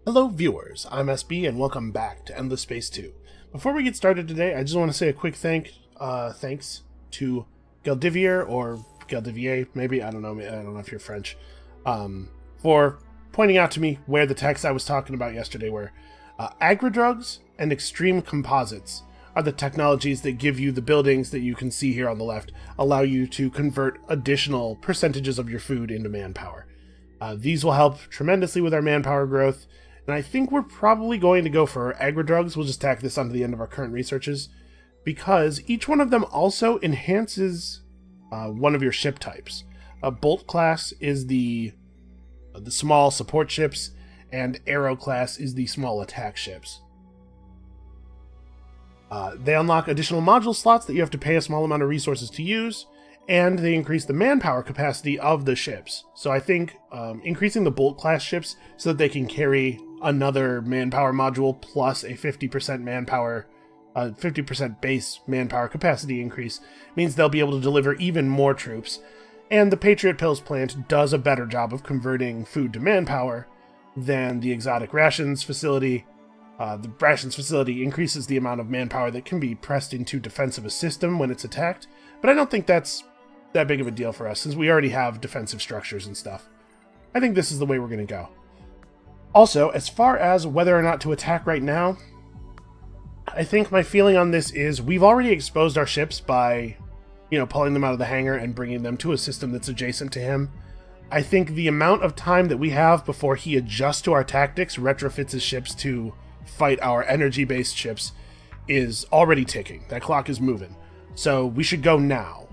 Hello viewers, I'm SB and welcome back to Endless Space 2. Before we get started today, I just want to say a quick thanks to Geldivier, or Geldivier, maybe, I don't know if you're French, for pointing out to me where the texts I was talking about yesterday were. Agri-drugs and extreme composites are the technologies that give you the buildings that you can see here on the left, allow you to convert additional percentages of your food into manpower. These will help tremendously with our manpower growth. And I think we're probably going to go for agri-drugs. We'll just tack this onto the end of our current researches, because each one of them also enhances one of your ship types. Bolt class is the small support ships, and Arrow class is the small attack ships. They unlock additional module slots that you have to pay a small amount of resources to use, and they increase the manpower capacity of the ships. So I think increasing the Bolt class ships so that they can carry another manpower module plus a 50% manpower, 50% base manpower capacity increase means they'll be able to deliver even more troops. And the Patriot Pills plant does a better job of converting food to manpower than the Exotic Rations facility. The Rations facility increases the amount of manpower that can be pressed into defensive a system when it's attacked, but I don't think that's that big of a deal for us since we already have defensive structures and stuff. I think this is the way we're going to go. Also, as far as whether or not to attack right now, I think my feeling on this is we've already exposed our ships by, pulling them out of the hangar and bringing them to a system that's adjacent to him. I think the amount of time that we have before he adjusts to our tactics, retrofits his ships to fight our energy-based ships, is already ticking. That clock is moving. So we should go now.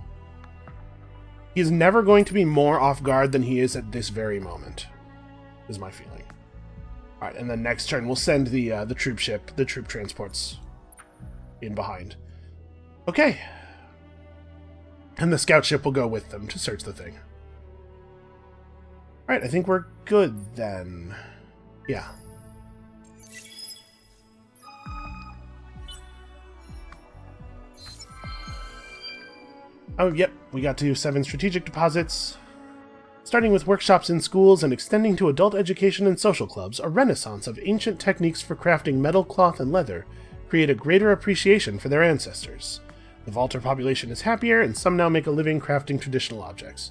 He is never going to be more off guard than he is at this very moment, is my feeling. Alright, and then next turn we'll send the troop ship, the troop transports in behind. Okay. And the scout ship will go with them to search the thing. Alright, I think we're good then. Yeah. Oh, yep, we got to 7 strategic deposits. Starting with workshops in schools and extending to adult education and social clubs, a renaissance of ancient techniques for crafting metal, cloth, and leather create a greater appreciation for their ancestors. The Vaulter population is happier, and some now make a living crafting traditional objects.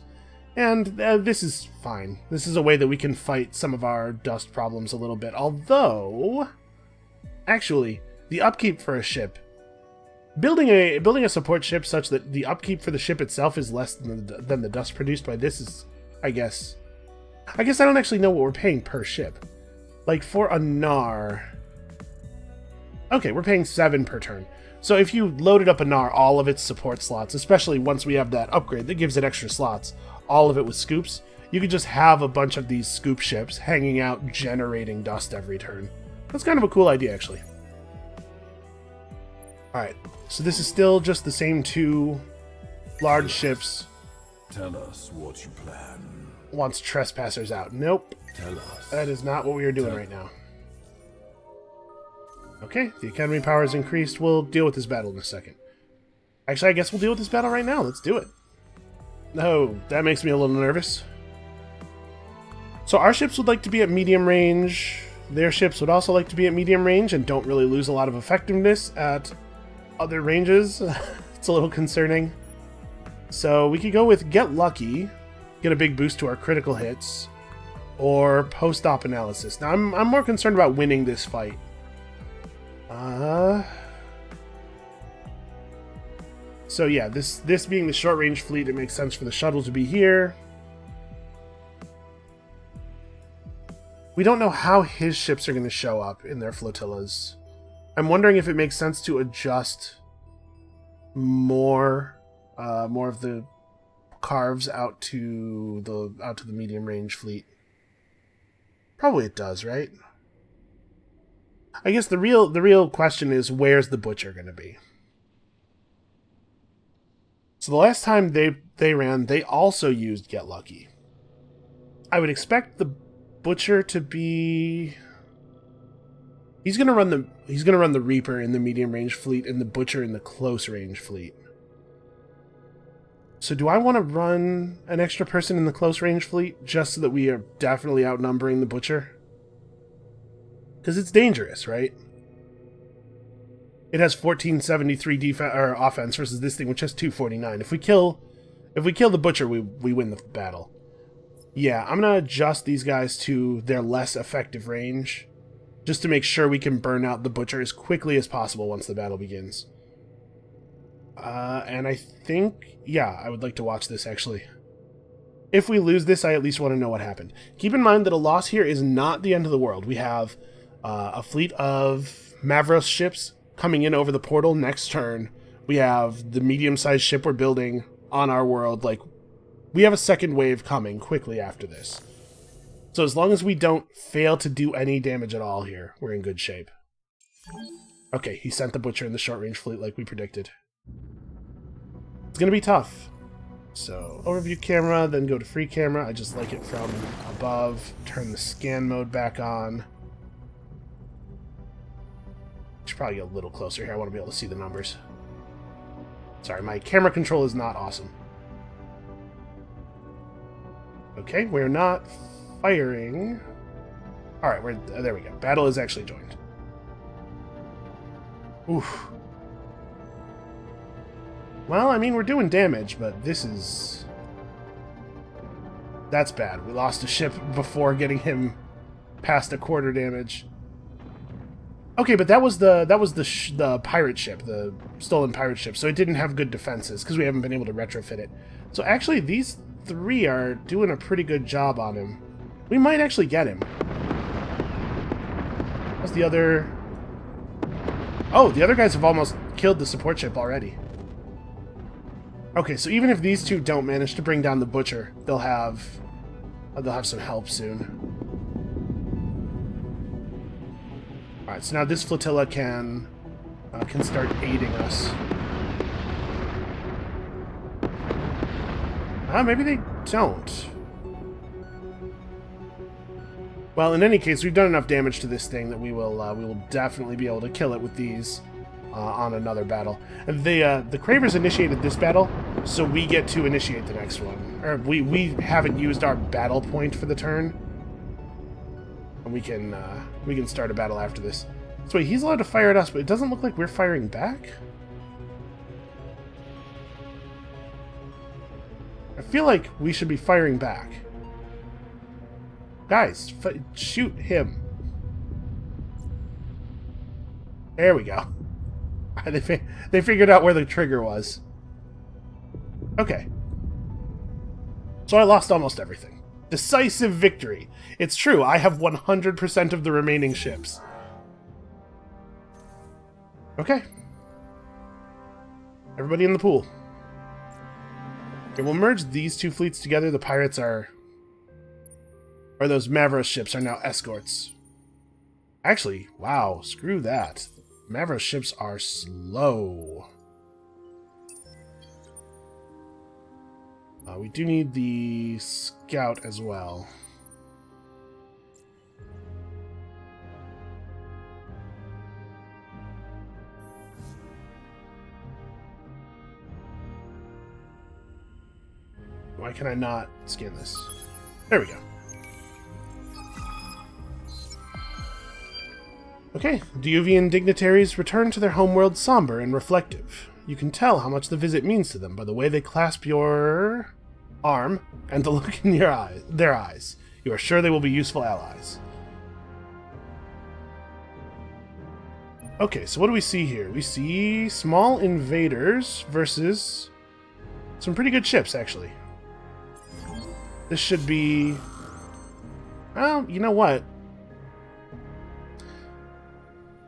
And this is fine. This is a way that we can fight some of our dust problems a little bit. Although, actually, the upkeep for a ship, building a support ship such that the upkeep for the ship itself is less than the dust produced by this is, I guess I don't actually know what we're paying per ship. Like, for a Nar... Okay, we're paying 7 per turn. So if you loaded up a Nar, all of its support slots, especially once we have that upgrade that gives it extra slots, all of it with scoops, you could just have a bunch of these scoop ships hanging out, generating dust every turn. That's kind of a cool idea, actually. Alright, so this is still just the same 2 large ships. Tell us what you plan. Wants trespassers out. Nope. Tell us. That is not what we are doing right now. Okay, the Academy power is increased. We'll deal with this battle in a second. Actually, I guess we'll deal with this battle right now. Let's do it. No, that makes me a little nervous. So our ships would like to be at medium range. Their ships would also like to be at medium range and don't really lose a lot of effectiveness at other ranges. It's a little concerning. So we could go with Get Lucky, get a big boost to our critical hits, or post-op analysis. Now, I'm more concerned about winning this fight. So yeah, this being the short-range fleet, it makes sense for the shuttle to be here. We don't know how his ships are going to show up in their flotillas. I'm wondering if it makes sense to adjust more of the carves out to the medium range fleet. Probably it does, right? I guess the real question is, where's the butcher going to be? So the last time they ran, they also used Get Lucky. I would expect the butcher to be... He's gonna run the Reaper in the medium range fleet and the butcher in the close range fleet. So do I want to run an extra person in the close range fleet just so that we are definitely outnumbering the butcher? Because it's dangerous, right? It has 1473 offense versus this thing, which has 249. If we kill the butcher, we win the battle. Yeah, I'm gonna adjust these guys to their less effective range, just to make sure we can burn out the butcher as quickly as possible once the battle begins. And I think, yeah, I would like to watch this actually. If we lose this, I at least want to know what happened. Keep in mind that a loss here is not the end of the world. We have a fleet of Mavros ships coming in over the portal next turn. We have the medium-sized ship we're building on our world. Like, we have a second wave coming quickly after this. So as long as we don't fail to do any damage at all here, we're in good shape. Okay, he sent the butcher in the short-range fleet like we predicted. It's gonna be tough. So, overview camera, then go to free camera. I just like it from above. Turn the scan mode back on. Should probably get a little closer here. I want to be able to see the numbers. Sorry, my camera control is not awesome. Okay, we're not firing. Alright, there we go. Battle is actually joined. Oof. Well, I mean, we're doing damage, but this is... That's bad. We lost a ship before getting him past a quarter damage. Okay, but that was the pirate ship, the stolen pirate ship, so it didn't have good defenses, because we haven't been able to retrofit it. So actually, these three are doing a pretty good job on him. We might actually get him. What's the other... Oh, the other guys have almost killed the support ship already. Okay, so even if these two don't manage to bring down the butcher, they'll have some help soon. Alright, so now this flotilla can start aiding us. Maybe they don't. Well, in any case, we've done enough damage to this thing that we will definitely be able to kill it with these on another battle. And the Cravers initiated this battle, so we get to initiate the next one. Or we haven't used our battle point for the turn, and we can start a battle after this. So wait, he's allowed to fire at us, but it doesn't look like we're firing back. I feel like we should be firing back. Guys, shoot him. There we go. They figured out where the trigger was. Okay. So I lost almost everything. Decisive victory. It's true, I have 100% of the remaining ships. Okay. Everybody in the pool. Okay, we'll merge these two fleets together. The pirates are... Or those Mavros ships are now escorts. Actually, wow, screw that. Mavros ships are slow. We do need the scout as well. Why can I not scan this? There we go. Okay, Deuvian dignitaries return to their homeworld somber and reflective. You can tell how much the visit means to them by the way they clasp your arm and the look in their eyes. You are sure they will be useful allies. Okay, so what do we see here? We see small invaders versus some pretty good ships, actually. This should be... Well, you know what?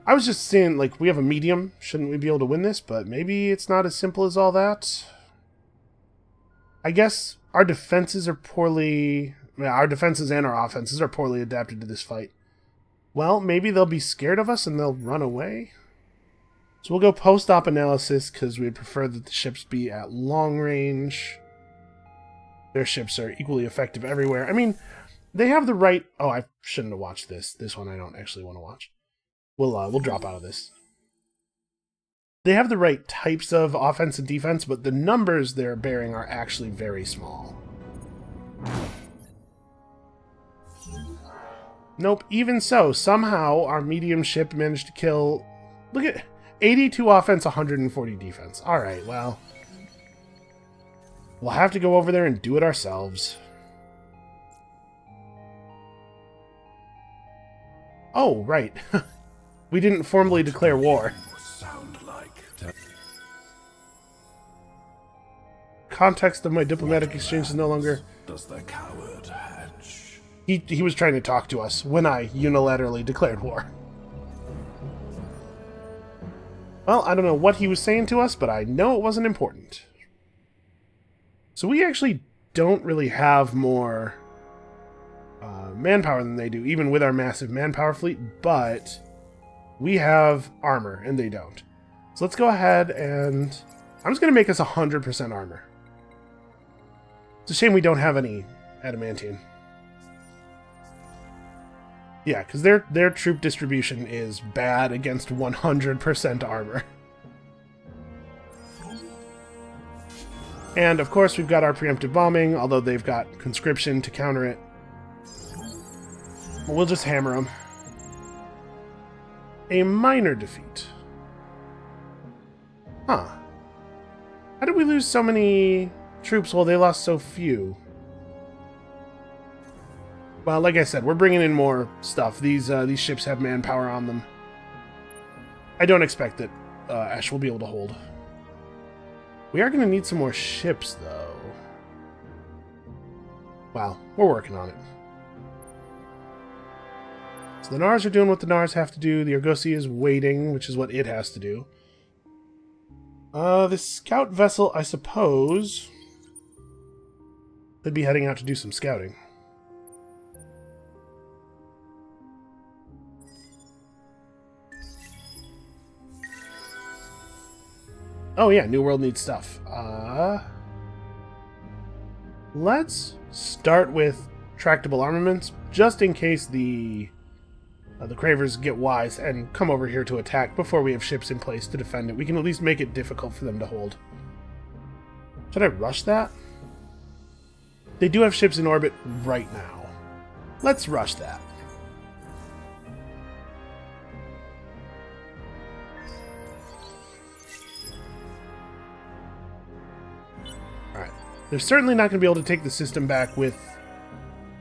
I was just saying, like, we have a medium. Shouldn't we be able to win this? But maybe it's not as simple as all that. I guess our defenses are poorly... Our defenses and our offenses are poorly adapted to this fight. Well, maybe they'll be scared of us and they'll run away. So we'll go post-op analysis because we'd prefer that the ships be at long range. Their ships are equally effective everywhere. I mean, they have the right... Oh, I shouldn't have watched this. This one I don't actually want to watch. We'll drop out of this. They have the right types of offense and defense, but the numbers they're bearing are actually very small. Nope, even so, somehow our medium ship managed to kill... Look at... 82 offense, 140 defense. Alright, well... We'll have to go over there and do it ourselves. Oh, right. We didn't formally declare war. Sound like Context of my diplomatic exchange is no longer... does the coward hatch? He was trying to talk to us when I unilaterally declared war. Well, I don't know what he was saying to us, but I know it wasn't important. So we actually don't really have more manpower than they do, even with our massive manpower fleet, but we have armor, and they don't. So let's go ahead and... I'm just going to make us 100% armor. It's a shame we don't have any adamantium. Yeah, because their troop distribution is bad against 100% armor. And, of course, we've got our preemptive bombing, although they've got conscription to counter it. We'll just hammer them. A minor defeat. Huh. How did we lose so many troops while they lost so few? Well, like I said, we're bringing in more stuff. These ships have manpower on them. I don't expect that Ash will be able to hold. We are going to need some more ships, though. Well, we're working on it. So the Nars are doing what the Nars have to do. The Argosy is waiting, which is what it has to do. The scout vessel, I suppose, could be heading out to do some scouting. Oh yeah, New World needs stuff. Let's start with tractable armaments, just in case the Cravers get wise and come over here to attack before we have ships in place to defend it. We can at least make it difficult for them to hold. Should I rush that? They do have ships in orbit right now. Let's rush that. Alright. They're certainly not going to be able to take the system back with,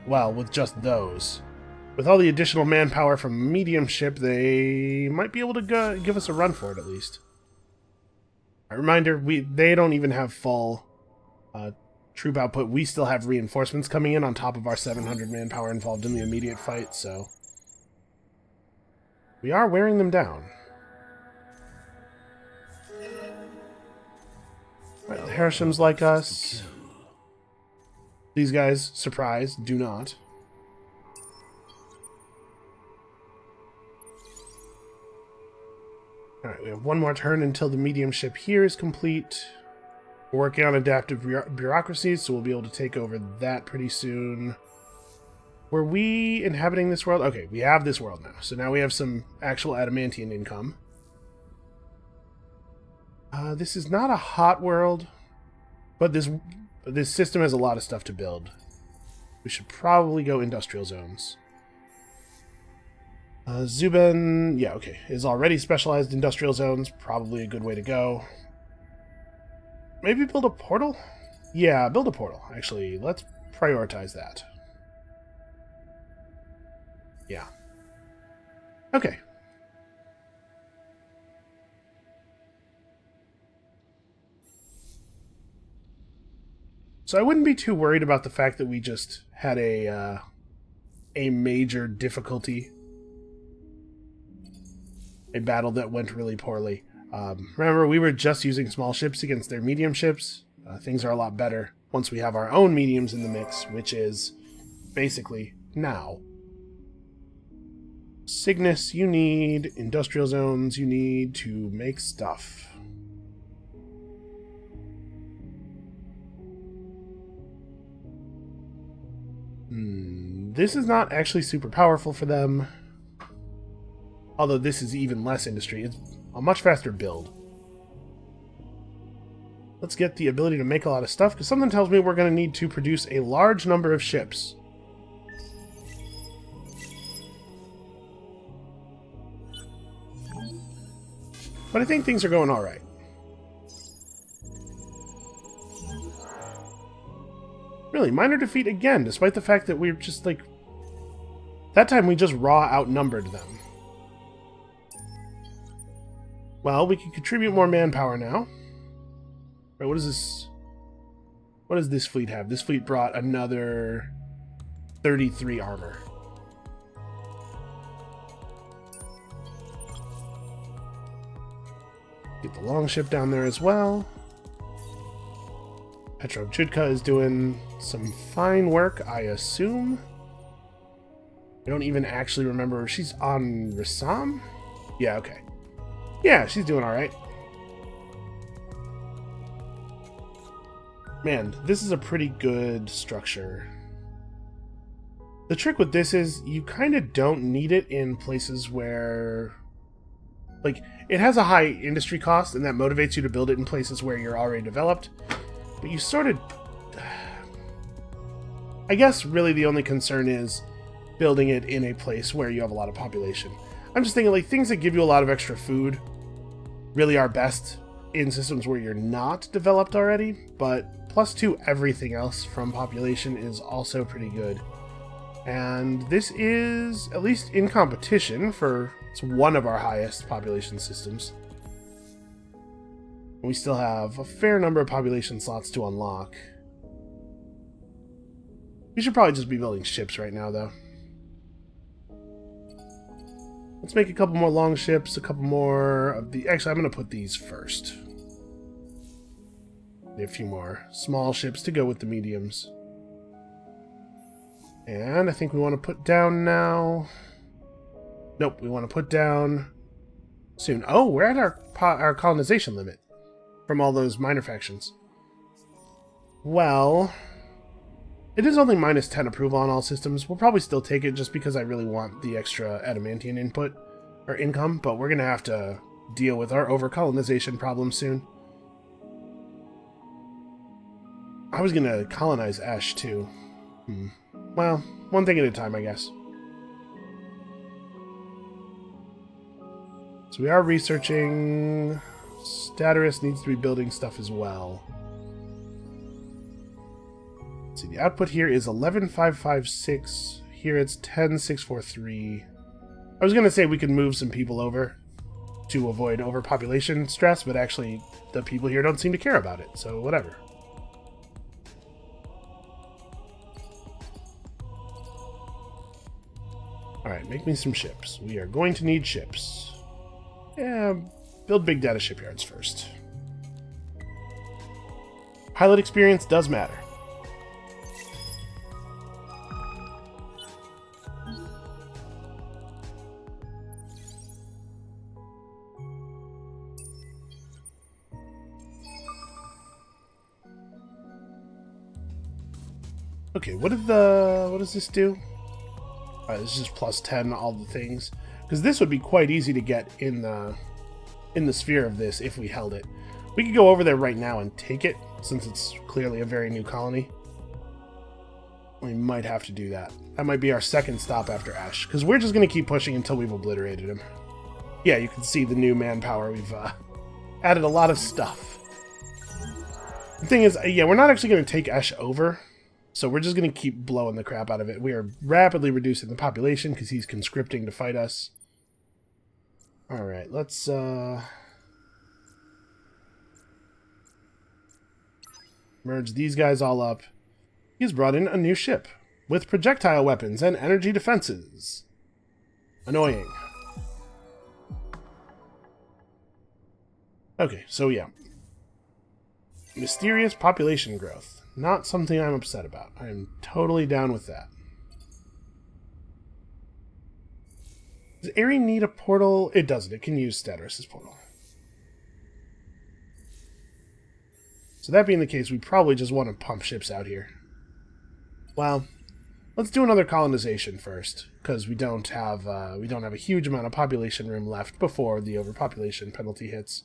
well, with just those. With all the additional manpower from a medium ship, they might be able to give us a run for it, at least. A reminder, they don't even have full troop output. We still have reinforcements coming in on top of our 700 manpower involved in the immediate fight, so... we are wearing them down. Right, the Harishams like us. These guys, surprise, do not. Alright, we have one more turn until the medium ship here is complete. We're working on adaptive bureaucracies, so we'll be able to take over that pretty soon. Were we inhabiting this world? Okay, we have this world now. So now we have some actual adamantium income. This is not a hot world, but this system has a lot of stuff to build. We should probably go industrial zones. Zuben, yeah, okay, is already specialized industrial zones. Probably a good way to go. Maybe build a portal? Yeah, build a portal. Actually, let's prioritize that. Yeah. Okay. So I wouldn't be too worried about the fact that we just had a major difficulty. A battle that went really poorly. Remember, we were just using small ships against their medium ships. Things are a lot better once we have our own mediums in the mix, which is basically now. Cygnus, you need industrial zones, you need to make stuff. This is not actually super powerful for them. Although this is even less industry. It's a much faster build. Let's get the ability to make a lot of stuff, because something tells me we're going to need to produce a large number of ships. But I think things are going alright. Really, minor defeat again, despite the fact that we're just like... That time we just raw outnumbered them. Well, we can contribute more manpower now. Right, what is this? What does this fleet have? This fleet brought another 33 armor. Get the longship down there as well. Petrovchudka is doing some fine work, I assume. I don't even actually remember. She's on Rassam? Yeah, okay. Yeah, she's doing alright. Man, this is a pretty good structure. The trick with this is you kind of don't need it in places where... Like, it has a high industry cost, and that motivates you to build it in places where you're already developed. But you sort of... I guess really the only concern is building it in a place where you have a lot of population. I'm just thinking, like, things that give you a lot of extra food really are best in systems where you're not developed already, but +2 everything else from population is also pretty good. And this is, at least in competition, for it's one of our highest population systems. We still have a fair number of population slots to unlock. We should probably just be building ships right now, though. Let's make a couple more long ships, a couple more of the... Actually, I'm going to put these first. A few more small ships to go with the mediums. And I think we want to put down now... Nope, we want to put down soon. Oh, we're at our colonization limit from all those minor factions. Well, it is only -10 approval on all systems. We'll probably still take it just because I really want the extra adamantium input or income, but we're going to have to deal with our over-colonization problem soon. I was going to colonize Ash, too. Well, one thing at a time, I guess. So we are researching. Staterus needs to be building stuff as well. Let's see, the output here is 11,556. Here it's 10,643. I was going to say we could move some people over to avoid overpopulation stress, but actually the people here don't seem to care about it, so whatever. Alright, make me some ships. We are going to need ships. Yeah, build big data shipyards first. Pilot experience does matter. Okay, what does this do? This is just +10 all the things. Because this would be quite easy to get in the sphere of this if we held it. We could go over there right now and take it, since it's clearly a very new colony. We might have to do that. That might be our second stop after Ash, because we're just going to keep pushing until we've obliterated him. Yeah, you can see the new manpower. We've added a lot of stuff. The thing is, yeah, we're not actually going to take Ash over. So we're just going to keep blowing the crap out of it. We are rapidly reducing the population because he's conscripting to fight us. Alright, let's merge these guys all up. He's brought in a new ship with projectile weapons and energy defenses. Annoying. Okay, so yeah. Mysterious population growth. Not something I'm upset about. I am totally down with that. Does Aerie need a portal? It doesn't. It can use Staterus' portal. So that being the case, we probably just want to pump ships out here. Well, let's do another colonization first, because we don't have a huge amount of population room left before the overpopulation penalty hits.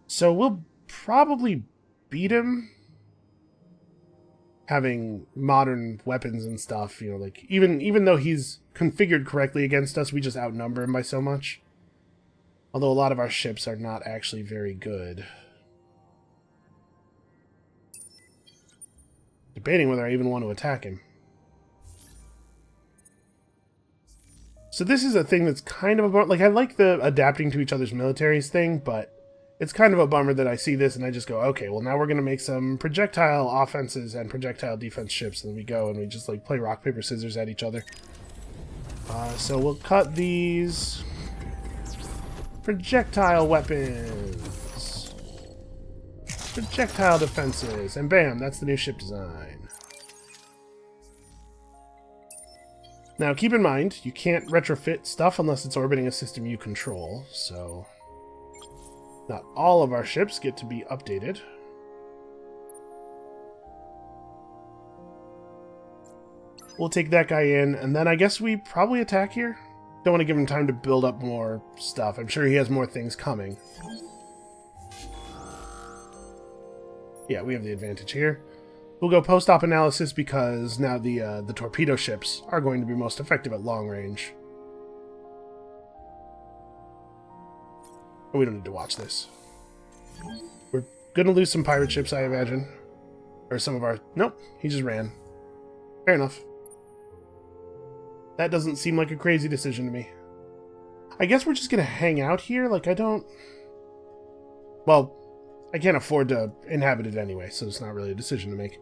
So we'll probably beat him having modern weapons and stuff, you know, like even though he's configured correctly against us, we just outnumber him by so much. Although a lot of our ships are not actually very good. Debating whether I even want to attack him. So this is a thing that's kind of a... Like, I like the adapting to each other's militaries thing, but it's kind of a bummer that I see this and I just go, okay, well now we're going to make some projectile offenses and projectile defense ships, and then we go and we just, like, play rock, paper, scissors at each other. So we'll cut these projectile weapons. Projectile defenses. And bam, that's the new ship design. Now, keep in mind, you can't retrofit stuff unless it's orbiting a system you control, so not all of our ships get to be updated. We'll take that guy in, and then I guess we probably attack here. Don't want to give him time to build up more stuff. I'm sure he has more things coming. Yeah, we have the advantage here. We'll go post-op analysis because now the torpedo ships are going to be most effective at long range. We don't need to watch this. We're going to lose some pirate ships, I imagine. Or some of our... Nope, he just ran. Fair enough. That doesn't seem like a crazy decision to me. I guess we're just going to hang out here. Like, I don't... Well, I can't afford to inhabit it anyway, so it's not really a decision to make.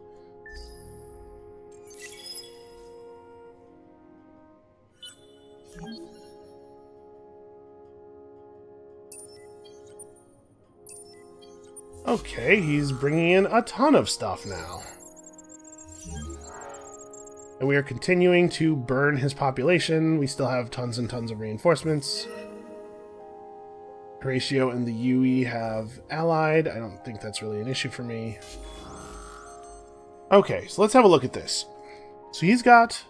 Okay, he's bringing in a ton of stuff now. And we are continuing to burn his population. We still have tons and tons of reinforcements. Horatio and the UE have allied. I don't think that's really an issue for me. Okay, so let's have a look at this. So he's got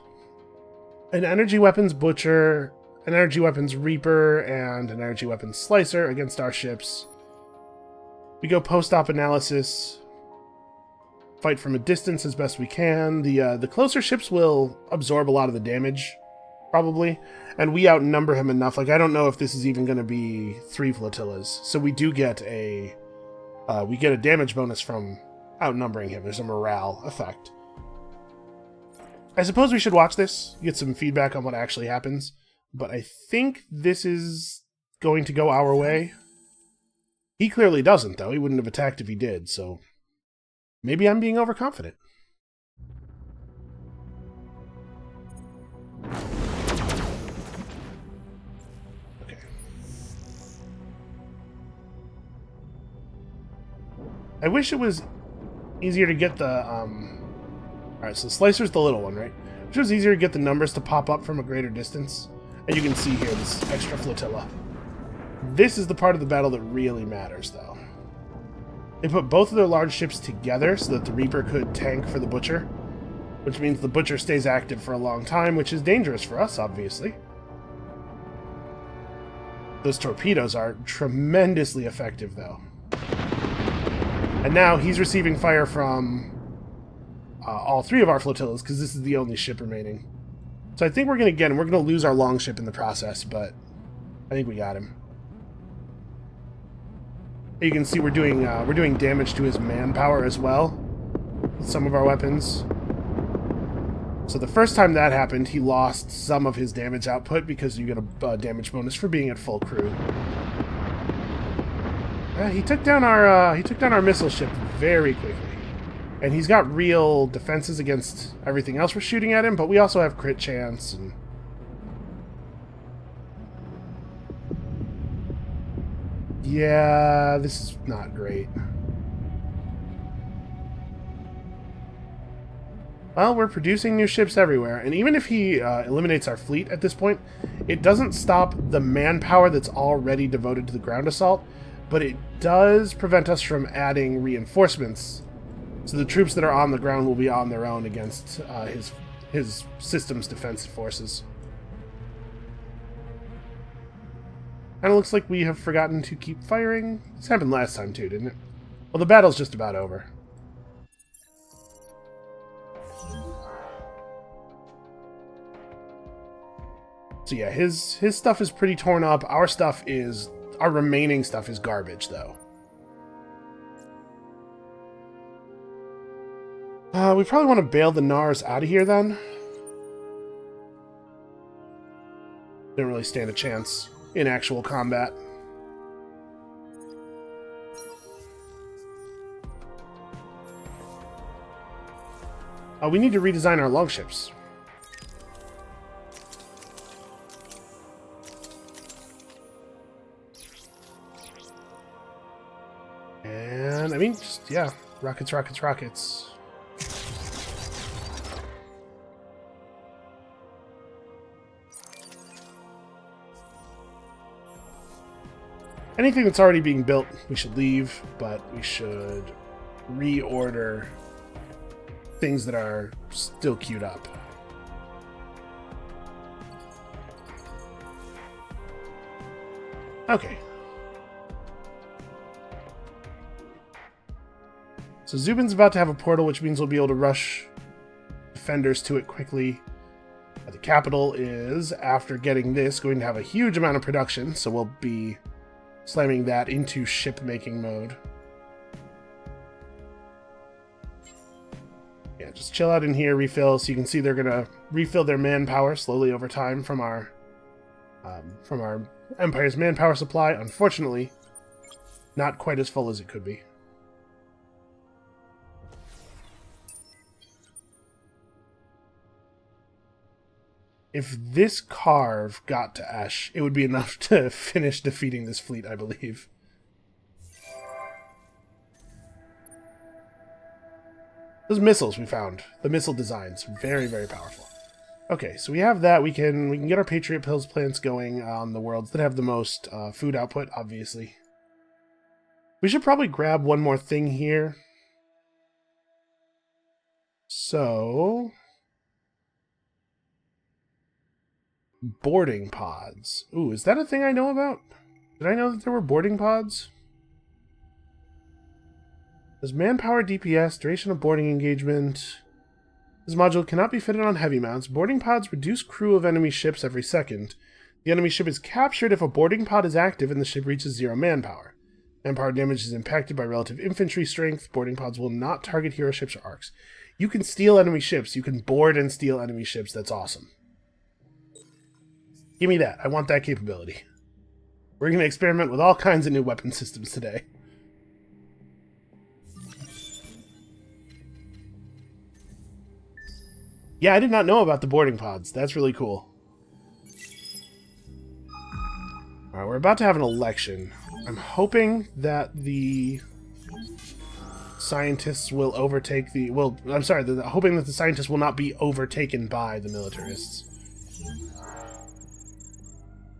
an energy weapons butcher, an energy weapons reaper, and an energy weapons slicer against our ships. We go post-op analysis, fight from a distance as best we can. The closer ships will absorb a lot of the damage, probably, and we outnumber him enough. Like, I don't know if this is even going to be 3 flotillas, so we do get a damage bonus from outnumbering him. There's a morale effect. I suppose we should watch this, get some feedback on what actually happens, but I think this is going to go our way. He clearly doesn't, though. He wouldn't have attacked if he did, so maybe I'm being overconfident. Okay. I wish it was easier to get the, Alright, so Slicer's the little one, right? I wish it was easier to get the numbers to pop up from a greater distance. And you can see here this extra flotilla. This is the part of the battle that really matters, though. They put both of their large ships together so that the Reaper could tank for the Butcher, which means the Butcher stays active for a long time, which is dangerous for us, obviously. Those torpedoes are tremendously effective, though. And now he's receiving fire from all 3 of our flotillas, because this is the only ship remaining. So I think we're going to get him. We're going to lose our long ship in the process, but I think we got him. You can see we're doing damage to his manpower as well with some of our weapons. So the first time that happened, he lost some of his damage output because you get a damage bonus for being at full crew. He took down our missile ship very quickly, and he's got real defenses against everything else we're shooting at him. But we also have crit chance and. Yeah, this is not great. Well, we're producing new ships everywhere, and even if he eliminates our fleet at this point, it doesn't stop the manpower that's already devoted to the ground assault, but it does prevent us from adding reinforcements, so the troops that are on the ground will be on their own against his system's defensive forces. And it looks like we have forgotten to keep firing. This happened last time too, didn't it? Well, the battle's just about over. So yeah, his stuff is pretty torn up. Our remaining stuff is garbage, though. We probably want to bail the Nars out of here, then. Didn't really stand a chance in actual combat. We need to redesign our longships. And, I mean, just, yeah, rockets, rockets, rockets. Anything that's already being built, we should leave, but we should reorder things that are still queued up. Okay. So Zubin's about to have a portal, which means we'll be able to rush defenders to it quickly. The capital is, after getting this, going to have a huge amount of production, so we'll be slamming that into ship-making mode. Yeah, just chill out in here, refill. So you can see they're going to refill their manpower slowly over time from our Empire's manpower supply. Unfortunately, not quite as full as it could be. If this carve got to Ash, it would be enough to finish defeating this fleet, I believe. Those missiles we found, the missile designs, very, very powerful. Okay, so we have that. We can get our Patriot Pills plants going on the worlds that have the most food output, obviously. We should probably grab one more thing here. So... boarding pods. Ooh, is that a thing I know about? Did I know that there were boarding pods? There's manpower, DPS, duration of boarding engagement. This module cannot be fitted on heavy mounts. Boarding pods reduce crew of enemy ships every second. The enemy ship is captured if a boarding pod is active and the ship reaches 0 manpower. Manpower damage is impacted by relative infantry strength. Boarding pods will not target hero ships or arcs. You can steal enemy ships. You can board and steal enemy ships. That's awesome. Give me that. I want that capability. We're going to experiment with all kinds of new weapon systems today. Yeah, I did not know about the boarding pods. That's really cool. Alright, we're about to have an election. I'm hoping that the scientists will overtake the... Well, I'm sorry, hoping that the scientists will not be overtaken by the militarists.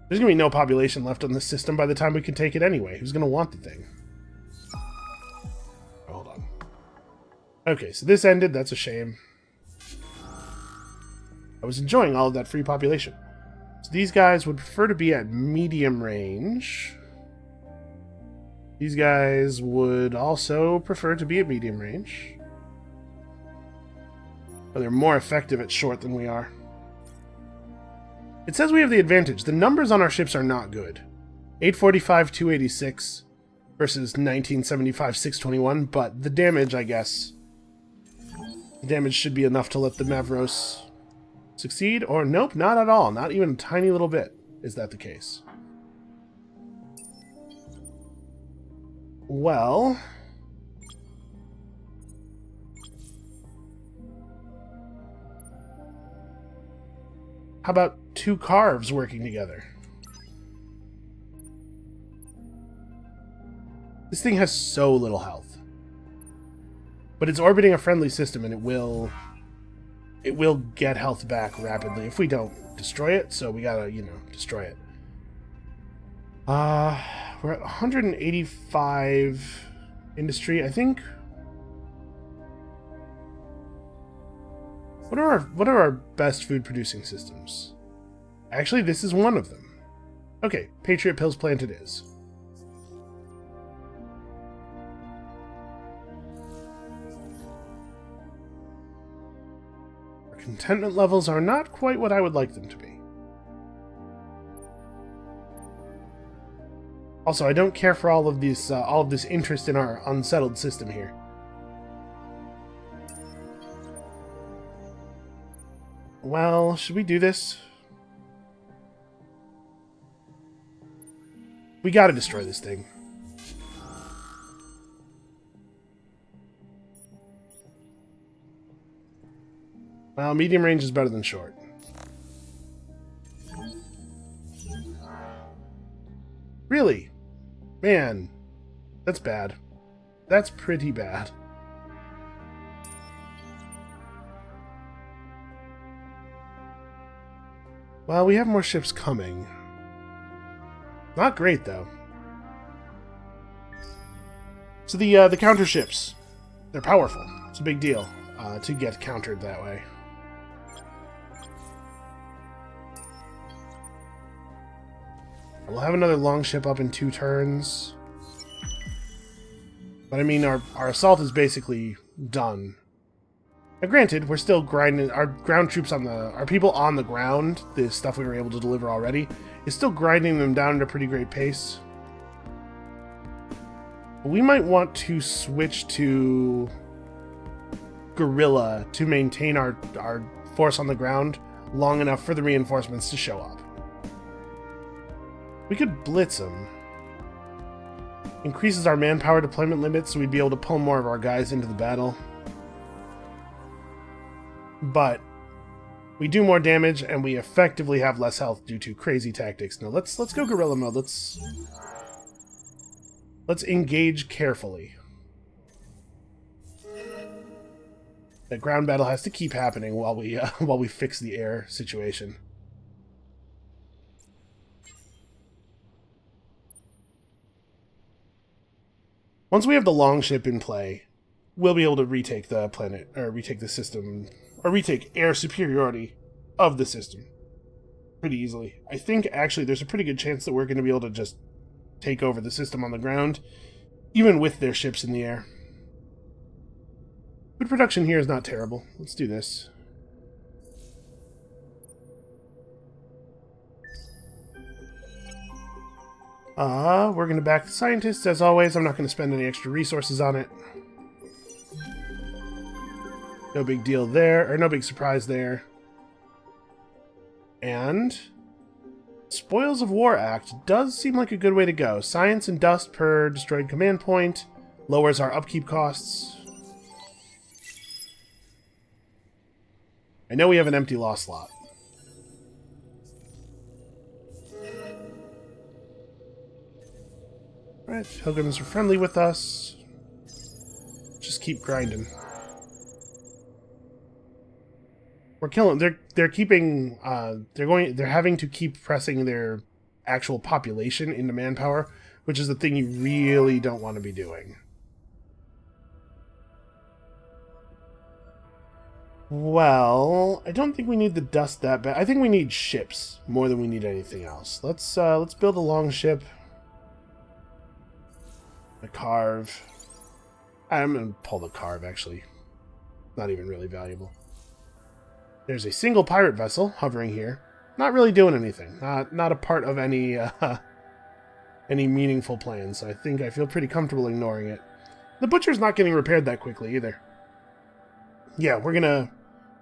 There's going to be no population left on this system by the time we can take it anyway. Who's going to want the thing? Oh, hold on. Okay, so this ended. That's a shame. I was enjoying all of that free population. So these guys would prefer to be at medium range. These guys would also prefer to be at medium range. But they're more effective at short than we are. It says we have the advantage. The numbers on our ships are not good. 845, 286 versus 1975, 621, but the damage, I guess. The damage should be enough to let the Mavros succeed, or nope, not at all. Not even a tiny little bit. Is that the case? Well... how about 2 carves working together? This thing has so little health. But it's orbiting a friendly system, and it will get health back rapidly if we don't destroy it, so we gotta, destroy it. We're at 185 industry, I think. What are our best food producing systems? Actually, this is one of them. Okay, Patriot Pills plant it is. Our contentment levels are not quite what I would like them to be. Also, I don't care for all of this interest in our unsettled system here. Well, should we do this? We gotta destroy this thing. Well, medium range is better than short. Really? Man, that's bad. That's pretty bad. Well, we have more ships coming. Not great, though. So the counter ships, they're powerful. It's a big deal to get countered that way. We'll have another long ship up in 2 turns. But I mean, our assault is basically done. Now granted, we're still grinding. Our ground troops our people on the ground, the stuff we were able to deliver already, is still grinding them down at a pretty great pace. But we might want to switch to guerrilla to maintain our force on the ground long enough for the reinforcements to show up. We could blitz them. Increases our manpower deployment limit, so we'd be able to pull more of our guys into the battle. But we do more damage, and we effectively have less health due to crazy tactics. Now let's go guerrilla mode. Let's engage carefully. The ground battle has to keep happening while we fix the air situation. Once we have the longship in play, we'll be able to retake the planet, or retake the system, or retake air superiority of the system pretty easily. I think, actually, there's a pretty good chance that we're going to be able to just take over the system on the ground, even with their ships in the air. Food production here is not terrible. Let's do this. We're going to back the scientists, as always. I'm not going to spend any extra resources on it. No big deal there, or no big surprise there. And Spoils of War Act does seem like a good way to go. Science and dust per destroyed command point. Lowers our upkeep costs. I know we have an empty law slot. Alright, pilgrims are friendly with us. Just keep grinding. We're killing. They're keeping. They're having to keep pressing their actual population into manpower, which is the thing you really don't want to be doing. Well, I don't think we need the dust that bad. I think we need ships more than we need anything else. Let's build a long ship. A carve. I'm gonna pull the carve, actually. Not even really valuable. There's a single pirate vessel hovering here. Not really doing anything. Not a part of any meaningful plan, so I feel pretty comfortable ignoring it. The butcher's not getting repaired that quickly either. Yeah, we're gonna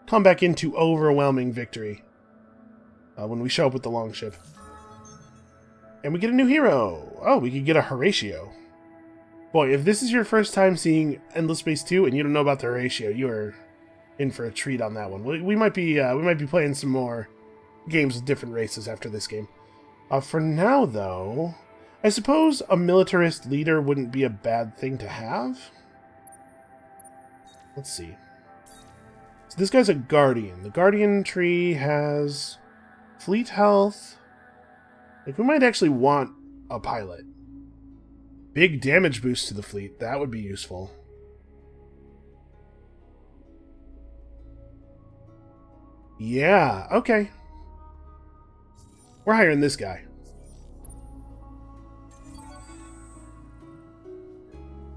come back into overwhelming victory when we show up with the longship. And we get a new hero! Oh, we could get a Horatio. Boy, if this is your first time seeing Endless Space 2 and you don't know about the Horatio, you are in for a treat on that one. We might be playing some more games with different races after this game. For now, though, I suppose a militarist leader wouldn't be a bad thing to have. Let's see. So this guy's a guardian. The guardian tree has fleet health. Like, we might actually want a pilot. Big damage boost to the fleet. That would be useful. Yeah, okay. We're hiring this guy.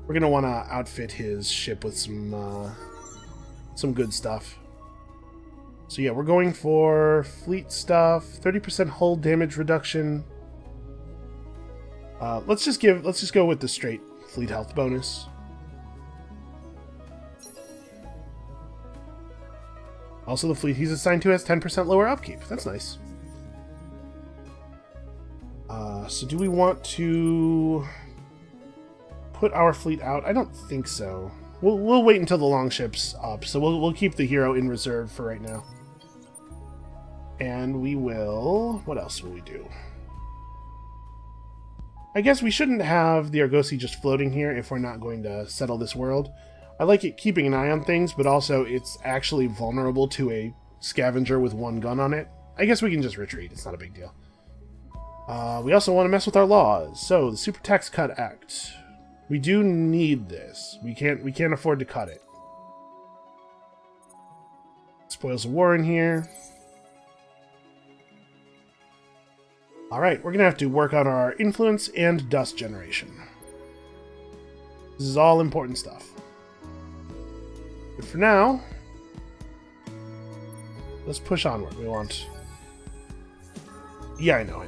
We're going to want to outfit his ship with some good stuff. So yeah, we're going for fleet stuff, 30% hull damage reduction. Let's just go with the straight fleet health bonus. Also, the fleet he's assigned to has 10% lower upkeep. That's nice. So do we want to put our fleet out? I don't think so. We'll wait until the longship's up. So we'll keep the hero in reserve for right now. And we will... What else will we do? I guess we shouldn't have the Argosy just floating here if we're not going to settle this world. I like it keeping an eye on things, but also it's actually vulnerable to a scavenger with one gun on it. I guess we can just retreat. It's not a big deal. We also want to mess with our laws. So, the Super Tax Cut Act. We do need this. We can't afford to cut it. Spoils of war in here. Alright, we're going to have to work on our influence and dust generation. This is all important stuff. But for now, let's push onward. We want... Yeah, I know.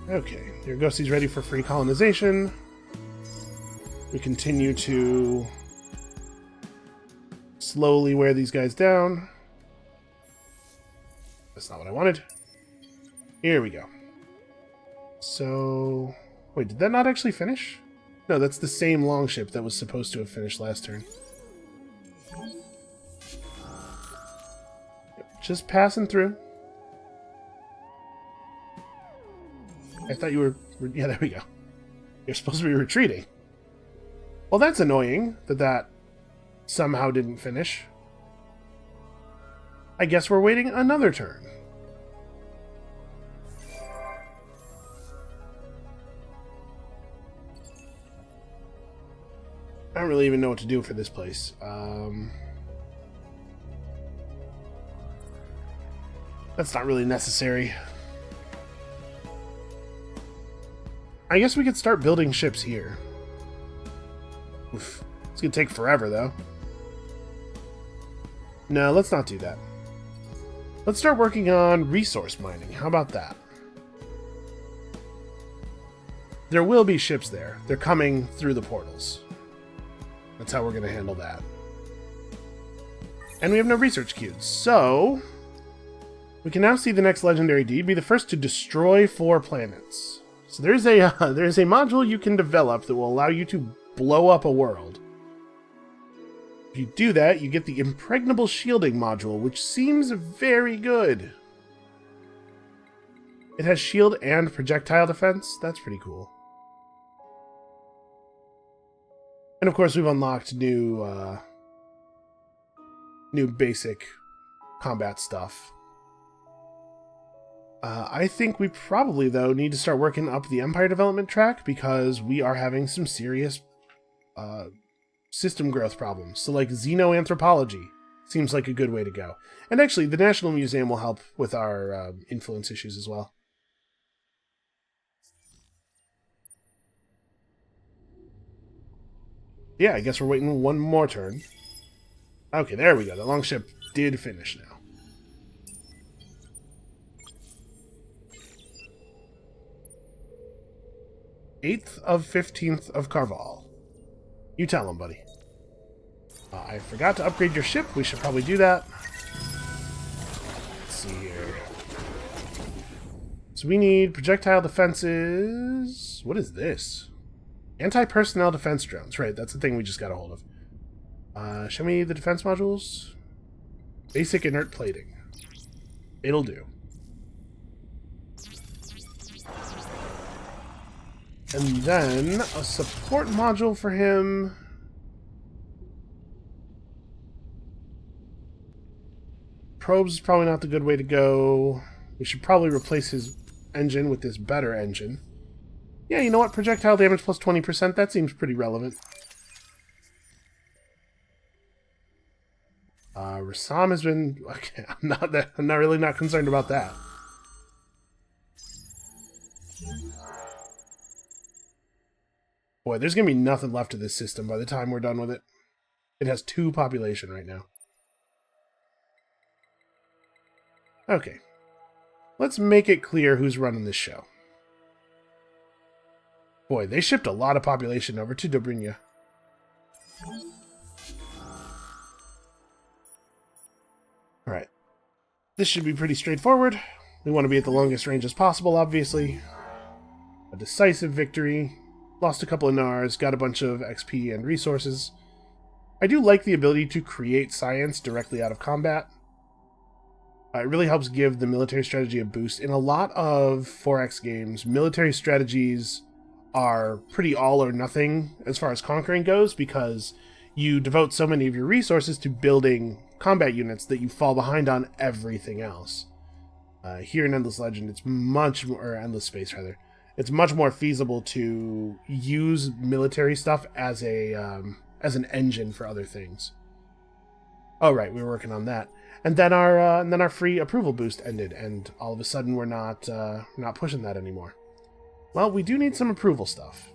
Okay, the Argosy's ready for free colonization. We continue to slowly wear these guys down. That's not what I wanted. Here we go. So... Wait, did that not actually finish? No, that's the same longship that was supposed to have finished last turn. Yep, just passing through. I thought you were... Yeah, there we go. You're supposed to be retreating. Well, that's annoying that somehow didn't finish. I guess we're waiting another turn. I don't really even know what to do for this place. That's not really necessary. I guess we could start building ships here. Oof. It's gonna take forever, though. No, let's not do that. Let's start working on resource mining. How about that? There will be ships there. They're coming through the portals. That's how we're gonna handle that. And we have no research queues, so... We can now see the next legendary deed be the first to destroy 4 planets. So there's a module you can develop that will allow you to blow up a world. If you do that, you get the Impregnable Shielding module, which seems very good. It has shield and projectile defense. That's pretty cool. And of course, we've unlocked new basic combat stuff. I think we probably, though, need to start working up the Empire development track because we are having some serious system growth problems. So, like, xenoanthropology seems like a good way to go. And actually, the National Museum will help with our influence issues as well. Yeah, I guess we're waiting one more turn. Okay, there we go. The longship did finish now. 8th of 15th of Carval. You tell him, buddy. I forgot to upgrade your ship. We should probably do that. Let's see here. So we need projectile defenses. What is this? Anti-personnel defense drones. Right, that's the thing we just got a hold of. Show me the defense modules. Basic inert plating. It'll do. And then a support module for him. Probes is probably not the good way to go. We should probably replace his engine with this better engine. Yeah, you know what? Projectile damage plus 20%. That seems pretty relevant. Rassam has been... Okay, I'm not really not concerned about that. Boy, there's going to be nothing left of this system by the time we're done with it. It has 2 population right now. Okay. Let's make it clear who's running this show. Boy, they shipped a lot of population over to Dobrynia. Alright. This should be pretty straightforward. We want to be at the longest range as possible, obviously. A decisive victory. Lost a couple of Nars, got a bunch of XP and resources. I do like the ability to create science directly out of combat. It really helps give the military strategy a boost. In a lot of 4X games, military strategies are pretty all or nothing as far as conquering goes, because you devote so many of your resources to building combat units that you fall behind on everything else. Here in Endless Legend, it's much more, or Endless Space rather, it's much more feasible to use military stuff as an engine for other things. Oh right, we were working on that, and then our free approval boost ended, and all of a sudden we're not pushing that anymore. Well, we do need some approval stuff.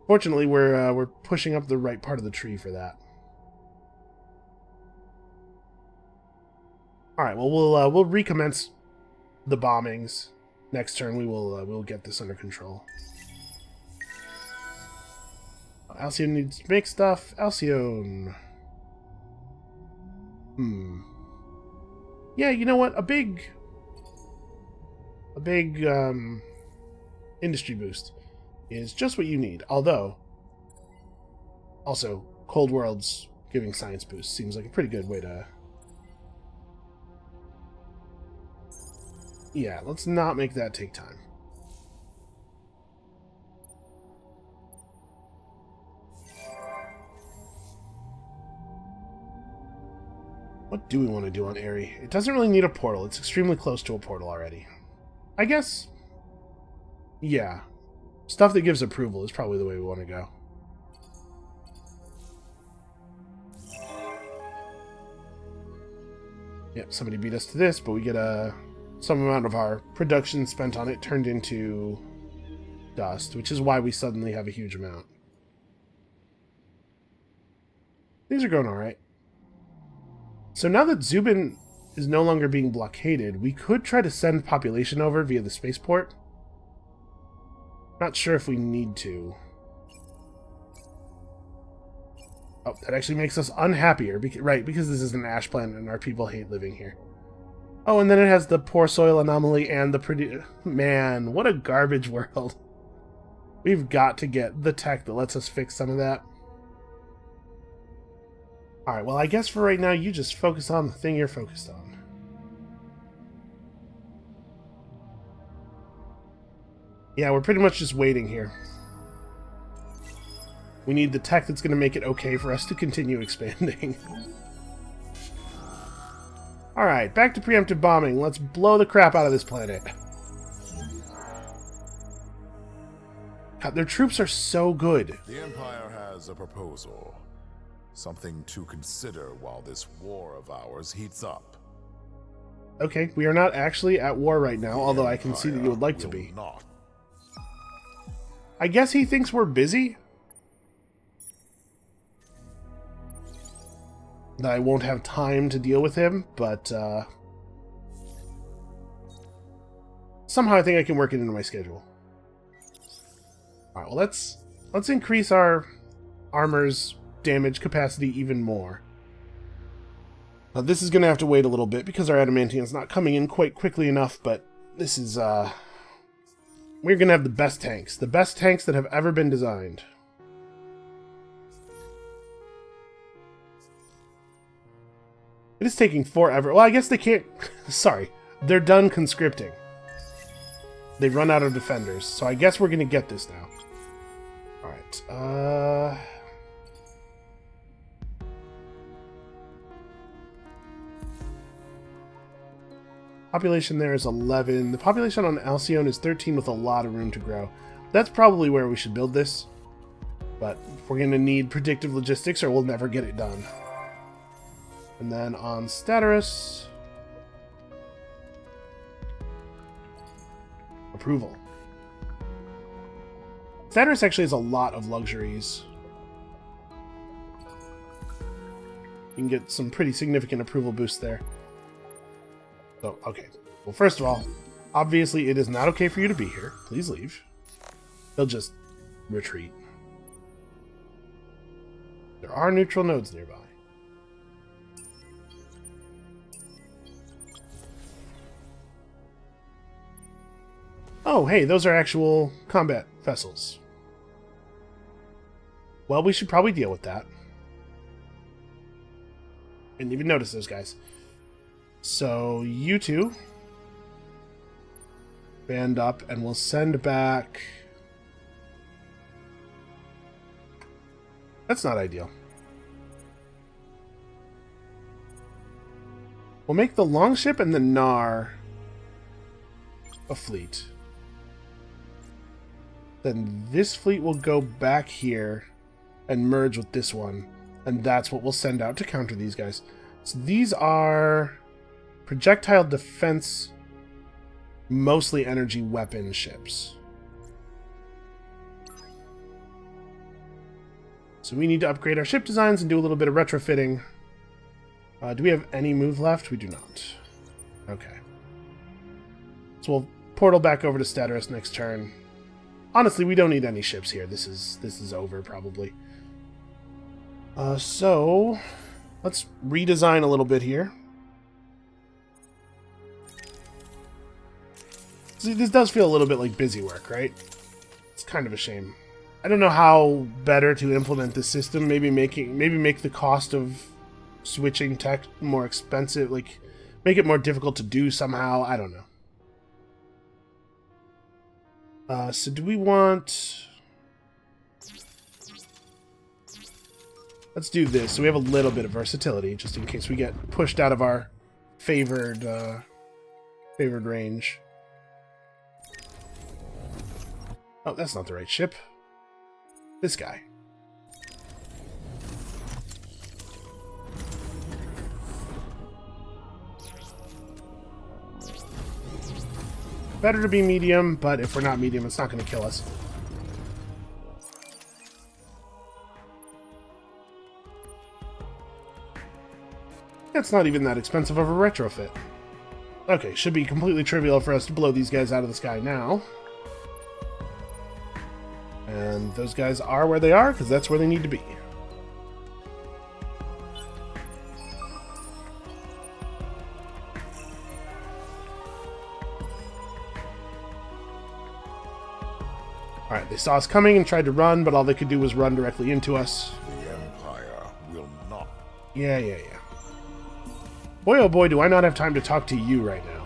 Fortunately, we're pushing up the right part of the tree for that. All right, well we'll recommence the bombings next turn. We'll get this under control. Alcyone needs to make stuff. Alcyone. Yeah, you know what? A big industry boost is just what you need. Although, also, Cold Worlds giving science boost seems like a pretty good way to... Yeah, let's not make that take time. What do we want to do on Aerie? It doesn't really need a portal. It's extremely close to a portal already. I guess... Yeah. Stuff that gives approval is probably the way we want to go. Yep, somebody beat us to this, but we get some amount of our production spent on it turned into dust, which is why we suddenly have a huge amount. Things are going alright. So now that Zubin is no longer being blockaded, we could try to send population over via the spaceport. Not sure if we need to. Oh, that actually makes us unhappier, right, because this is an ash planet and our people hate living here. Oh, and then it has the poor soil anomaly and the pretty... Man, what a garbage world. We've got to get the tech that lets us fix some of that. Alright, well, I guess for right now, you just focus on the thing you're focused on. Yeah, we're pretty much just waiting here. We need the tech that's going to make it okay for us to continue expanding. Alright, back to preemptive bombing. Let's blow the crap out of this planet. God, their troops are so good. The Empire has a proposal. Something to consider while this war of ours heats up. Okay, we are not actually at war right now, although I can see that you would like to be. Not. I guess he thinks we're busy? That I won't have time to deal with him, but somehow I think I can work it into my schedule. Alright, well let's increase our armor's damage capacity even more. Now this is going to have to wait a little bit because our adamantium's not coming in quite quickly enough, but this is we're going to have the best tanks that have ever been designed. It is taking forever. Well, I guess they can't... Sorry. They're done conscripting. They've run out of defenders, so I guess we're going to get this now. Alright, population there is 11. The population on Alcyone is 13 with a lot of room to grow. That's probably where we should build this. But we're going to need predictive logistics or we'll never get it done. And then on Staterus, approval. Staterus actually has a lot of luxuries. You can get some pretty significant approval boosts there. So, okay. Well, first of all, obviously it is not okay for you to be here. Please leave. They'll just retreat. There are neutral nodes nearby. Oh, hey, those are actual combat vessels. Well, we should probably deal with that. Didn't even notice those guys. So, you two band up, and we'll send back... That's not ideal. We'll make the Longship and the Nar a fleet. Then this fleet will go back here and merge with this one. And that's what we'll send out to counter these guys. So these are projectile defense, mostly energy weapon ships. So we need to upgrade our ship designs and do a little bit of retrofitting. Do we have any move left? We do not. Okay. So we'll portal back over to Staterus next turn. Honestly, we don't need any ships here. This is over, probably. So, let's redesign a little bit here. See, this does feel a little bit like busy work, right? It's kind of a shame. I don't know how better to implement this system. Maybe make the cost of switching tech more expensive, like make it more difficult to do somehow. I don't know. So do we want... Let's do this, so we have a little bit of versatility, just in case we get pushed out of our favored range. Oh, that's not the right ship. This guy. Better to be medium, but if we're not medium, it's not going to kill us. It's not even that expensive of a retrofit. Okay, should be completely trivial for us to blow these guys out of the sky now. And those guys are where they are, because that's where they need to be. Alright, they saw us coming and tried to run, but all they could do was run directly into us. The Empire will not. Yeah. Boy, oh boy, do I not have time to talk to you right now.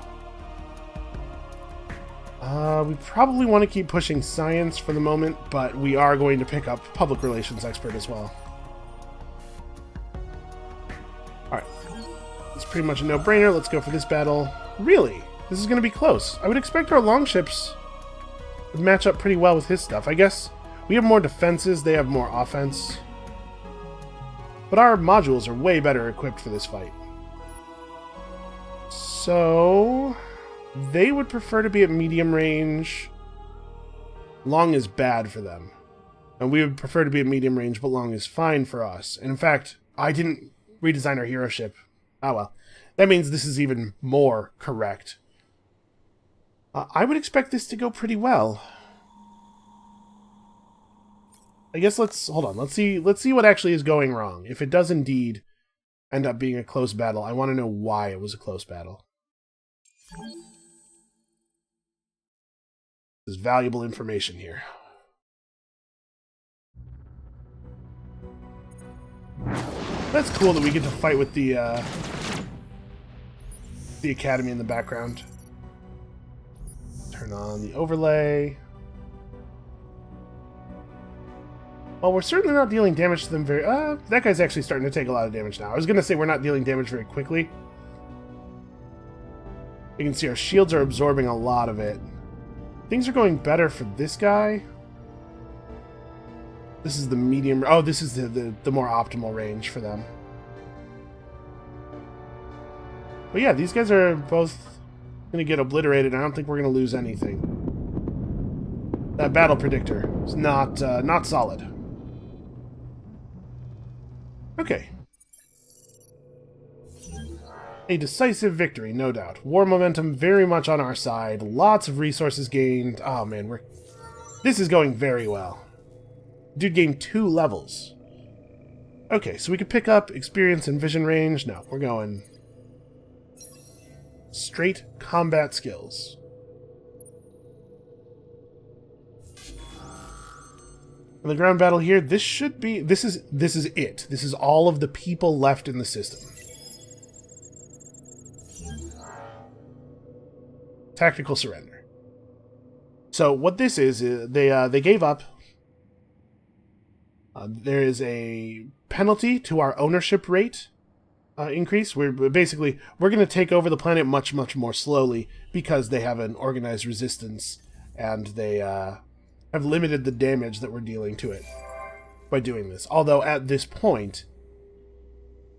We probably want to keep pushing science for the moment, but we are going to pick up public relations expert as well. Alright. It's pretty much a no-brainer. Let's go for this battle. Really? This is going to be close. I would expect our longships would match up pretty well with his stuff. I guess we have more defenses, they have more offense. But our modules are way better equipped for this fight. So... they would prefer to be at medium range. Long is bad for them. And we would prefer to be at medium range, but long is fine for us. And in fact, I didn't redesign our hero ship. Ah well. That means this is even more correct. I would expect this to go pretty well. I guess hold on. Let's see what actually is going wrong. If it does indeed end up being a close battle, I want to know why it was a close battle. There's valuable information here. That's cool that we get to fight with the academy in the background. Turn on the overlay. Well, we're certainly not dealing damage to them very... that guy's actually starting to take a lot of damage now. I was going to say we're not dealing damage very quickly. You can see our shields are absorbing a lot of it. Things are going better for this guy. This is the medium... oh, this is the more optimal range for them. But yeah, these guys are both going to get obliterated. I don't think we're going to lose anything. That battle predictor is not solid. A decisive victory, no doubt. War momentum very much on our side. Lots of resources gained. Oh man, this is going very well. Dude gained 2 levels. Okay, so we could pick up experience and vision range. No, we're going straight combat skills. In the ground battle here, this should be... This is it. This is all of the people left in the system. Tactical surrender. So what this is they gave up. There is a penalty to our ownership rate increase. We're going to take over the planet much, much more slowly because they have an organized resistance and they have limited the damage that we're dealing to it by doing this. Although at this point,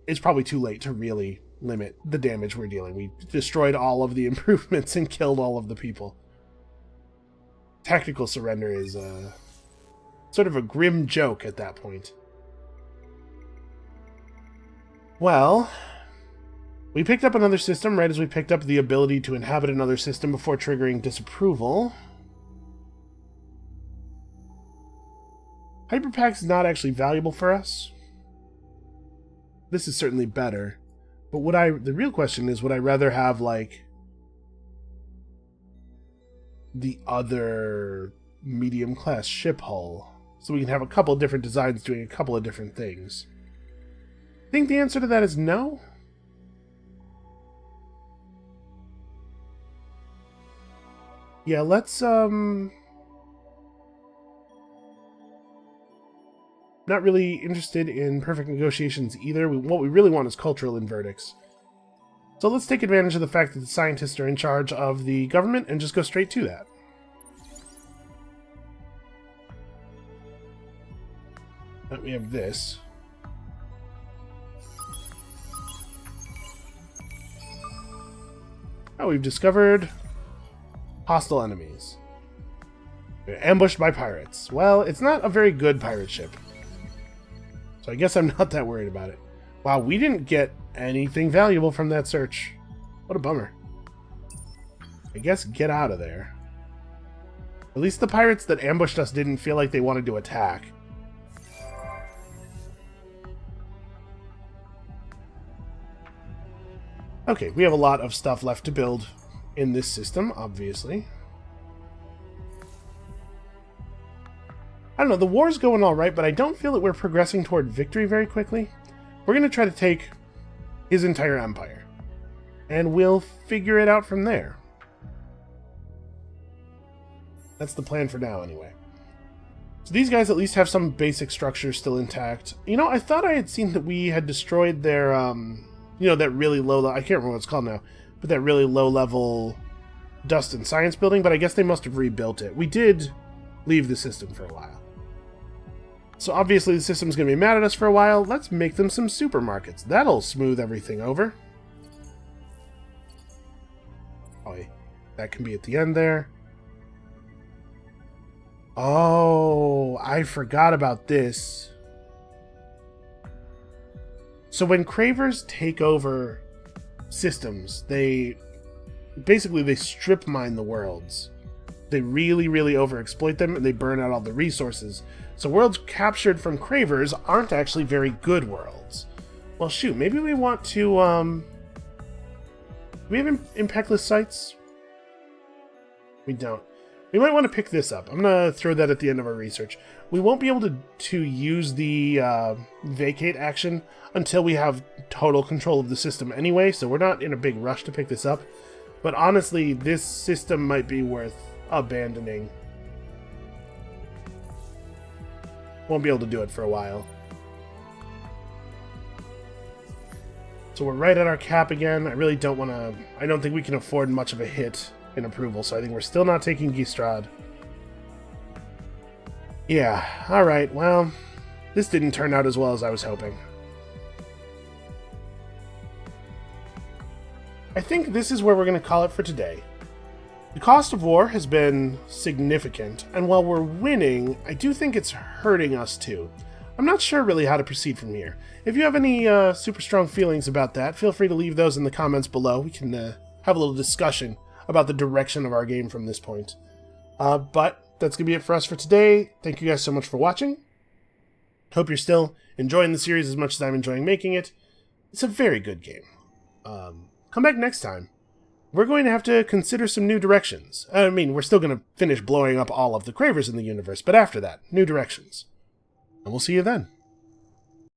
it's probably too late to really limit the damage we're dealing. We destroyed all of the improvements and killed all of the people. Tactical surrender is sort of a grim joke at that point. Well, we picked up another system right as we picked up the ability to inhabit another system before triggering disapproval. Hyperpack's not actually valuable for us. This is certainly better. But the real question is, would I rather have, like, the other medium-class ship hull? So we can have a couple of different designs doing a couple of different things. I think the answer to that is no. Yeah, let's, not really interested in perfect negotiations either. What we really want is cultural inverdicts. So let's take advantage of the fact that the scientists are in charge of the government and just go straight to that. We have this. Oh, we've discovered hostile enemies. We're ambushed by pirates. Well, it's not a very good pirate ship. So I guess I'm not that worried about it. Wow, we didn't get anything valuable from that search. What a bummer. I guess get out of there. At least the pirates that ambushed us didn't feel like they wanted to attack. Okay, we have a lot of stuff left to build in this system, obviously. I don't know, the war's going alright, but I don't feel that we're progressing toward victory very quickly. We're going to try to take his entire empire. And we'll figure it out from there. That's the plan for now, anyway. So these guys at least have some basic structure still intact. You know, I thought I had seen that we had destroyed their, you know, that really low... I can't remember what it's called now. But that really low-level dust and science building, but I guess they must have rebuilt it. We did leave the system for a while. So obviously the system's going to be mad at us for a while. Let's make them some supermarkets. That'll smooth everything over. Oh, that can be at the end there. Oh, I forgot about this. So when cravers take over systems, they strip mine the worlds. They really, really overexploit them, and they burn out all the resources. So worlds captured from cravers aren't actually very good worlds. Well, shoot, maybe we want to, do we have impactless sites? We don't. We might want to pick this up. I'm going to throw that at the end of our research. We won't be able to use the vacate action until we have total control of the system anyway, so we're not in a big rush to pick this up. But honestly, this system might be worth abandoning. Won't be able to do it for a while. So we're right at our cap again. I really don't want to... I don't think we can afford much of a hit in approval, so I think we're still not taking Gistrad. Yeah, alright, well, this didn't turn out as well as I was hoping. I think this is where we're going to call it for today. The cost of war has been significant, and while we're winning, I do think it's hurting us too. I'm not sure really how to proceed from here. If you have any super strong feelings about that, feel free to leave those in the comments below. We can have a little discussion about the direction of our game from this point. But that's going to be it for us for today. Thank you guys so much for watching. Hope you're still enjoying the series as much as I'm enjoying making it. It's a very good game. Come back next time. We're going to have to consider some new directions. I mean, we're still going to finish blowing up all of the Cravers in the universe, but after that, new directions. And we'll see you then.